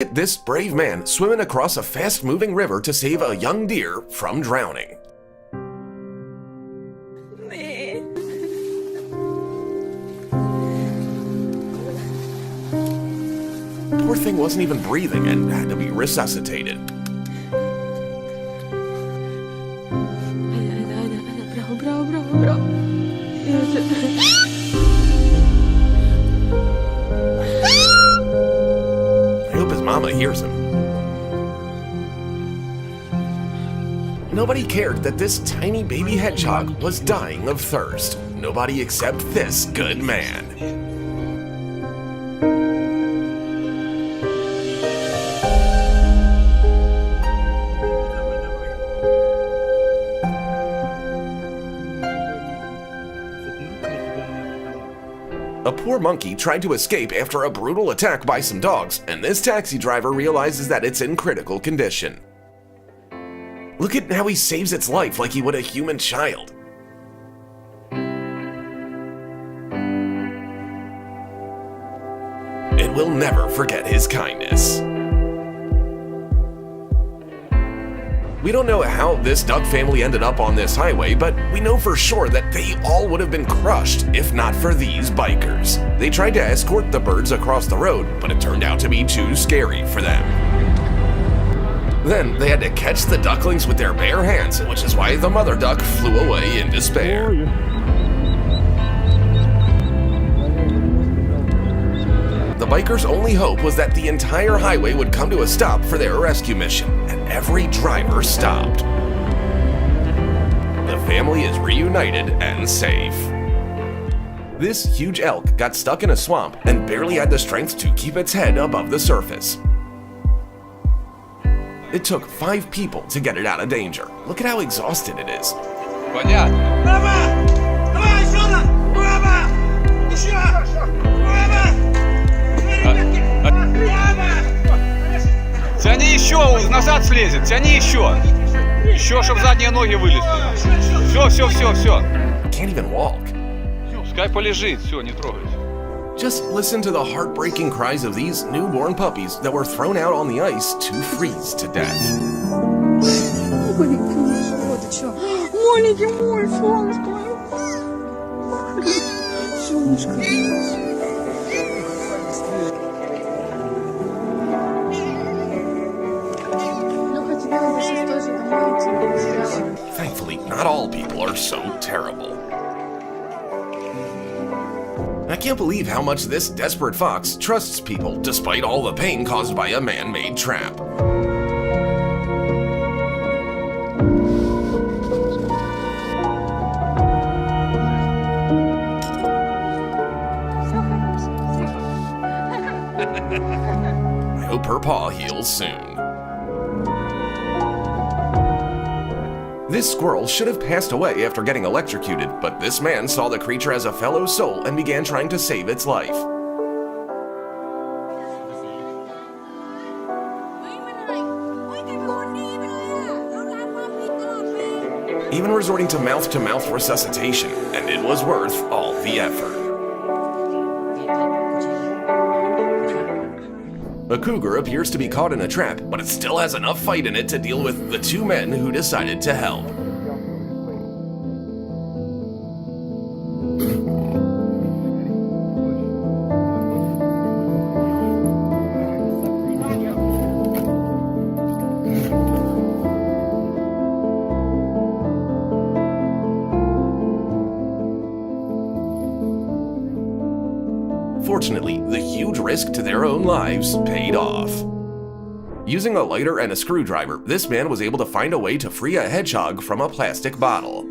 At this brave man swimming across a fast-moving river to save a young deer from drowning. Poor thing wasn't even breathing and had to be resuscitated. I hope his mama hears him. Nobody cared that this tiny baby hedgehog was dying of thirst. Nobody except this good man. A poor monkey tried to escape after a brutal attack by some dogs, and this taxi driver realizes that it's in critical condition. Look at how he saves its life like he would a human child. It will never forget his kindness. We don't know how this duck family ended up on this highway, but we know for sure that they all would have been crushed if not for these bikers. They tried to escort the birds across the road, but it turned out to be too scary for them. Then they had to catch the ducklings with their bare hands, which is why the mother duck flew away in despair. The bikers' only hope was that the entire highway would come to a stop for their rescue mission, and every driver stopped. The family is reunited and safe. This huge elk got stuck in a swamp and barely had the strength to keep its head above the surface. It took 5 people to get it out of danger. Look at how exhausted it is. Тяни еще, назад слезет, тяни еще. Еще, чтобы задние ноги вылезли. Все. Can't even walk. Пускай полежит, все, не трогайте. Just listen to the heartbreaking cries of these newborn puppies that were thrown out on the ice to freeze to death. Маленький мой, солнышко мое. Солнышко мое. Thankfully, not all people are so terrible. I can't believe how much this desperate fox trusts people despite all the pain caused by a man-made trap. I hope her paw heals soon. This squirrel should have passed away after getting electrocuted, but this man saw the creature as a fellow soul and began trying to save its life. Even resorting to mouth-to-mouth resuscitation, and it was worth all the effort. A cougar appears to be caught in a trap, but it still has enough fight in it to deal with the 2 men who decided to help. Fortunately, the huge risk to their own lives paid off. Using a lighter and a screwdriver, this man was able to find a way to free a hedgehog from a plastic bottle.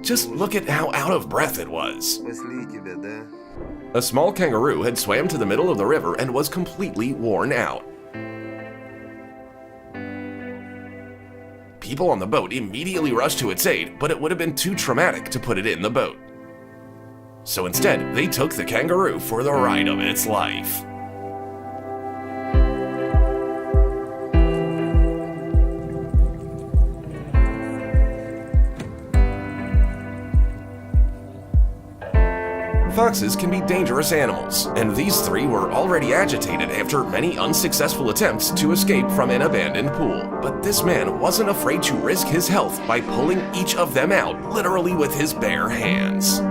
Just look at how out of breath it was. A small kangaroo had swam to the middle of the river and was completely worn out. people on the boat immediately rushed to its aid, but it would have been too traumatic to put it in the boat. So instead, they took the kangaroo for the ride of its life. Foxes can be dangerous animals, and these three were already agitated after many unsuccessful attempts to escape from an abandoned pool. But this man wasn't afraid to risk his health by pulling each of them out, literally with his bare hands.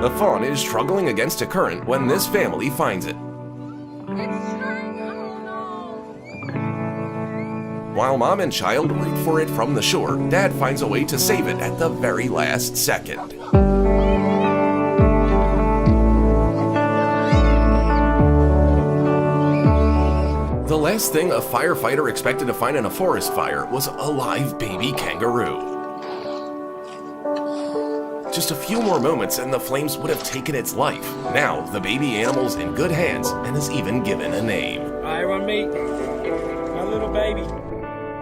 The fawn is struggling against a current when this family finds it. While mom and child wait for it from the shore, dad finds a way to save it at the very last second. The last thing a firefighter expected to find in a forest fire was a live baby kangaroo. Just a few more moments and the flames would have taken its life. Now, the baby animal's in good hands and is even given a name. Hi, everyone, meet my little baby.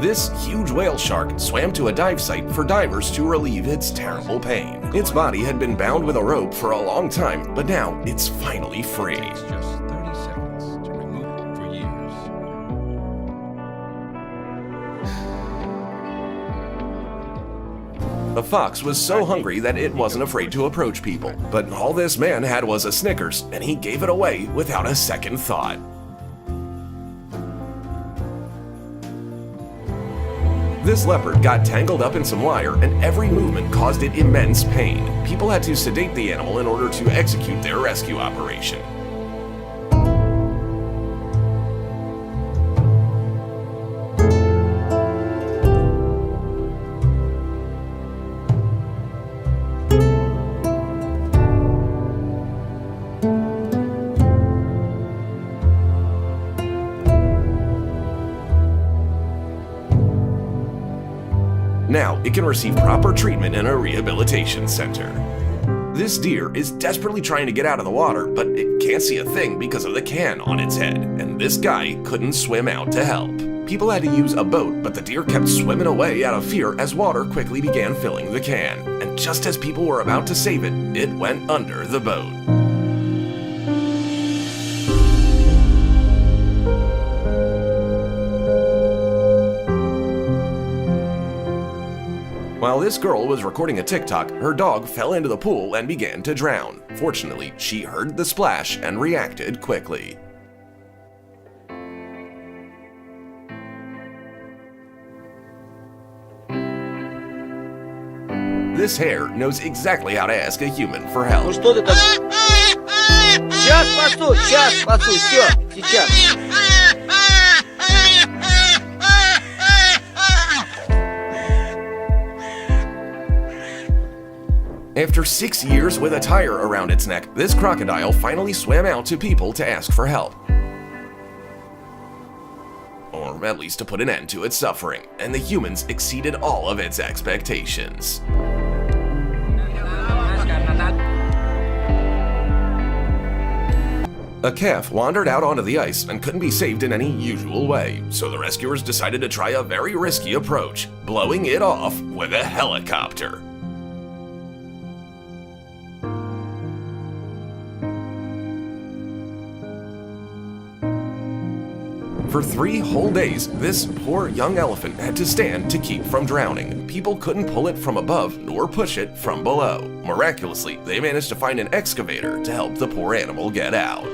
This huge whale shark swam to a dive site for divers to relieve its terrible pain. Its body had been bound with a rope for a long time, but now it's finally free. It's just 30 seconds to remove it for years. The fox was so hungry that it wasn't afraid to approach people, but all this man had was a Snickers, and he gave it away without a second thought. This leopard got tangled up in some wire, and every movement caused it immense pain. People had to sedate the animal in order to execute their rescue operation. Now, it can receive proper treatment in a rehabilitation center. This deer is desperately trying to get out of the water, but it can't see a thing because of the can on its head, and this guy couldn't swim out to help. People had to use a boat, but the deer kept swimming away out of fear as water quickly began filling the can. And just as people were about to save it, it went under the boat. While this girl was recording a TikTok, her dog fell into the pool and began to drown. Fortunately, she heard the splash and reacted quickly. This hare knows exactly how to ask a human for help. Ну что ты там? Сейчас спасу, все, сейчас. After 6 years with a tire around its neck, this crocodile finally swam out to people to ask for help. Or at least to put an end to its suffering, and the humans exceeded all of its expectations. A calf wandered out onto the ice and couldn't be saved in any usual way, so the rescuers decided to try a very risky approach, blowing it off with a helicopter. For 3 whole days, this poor young elephant had to stand to keep from drowning. People couldn't pull it from above nor push it from below. Miraculously, they managed to find an excavator to help the poor animal get out.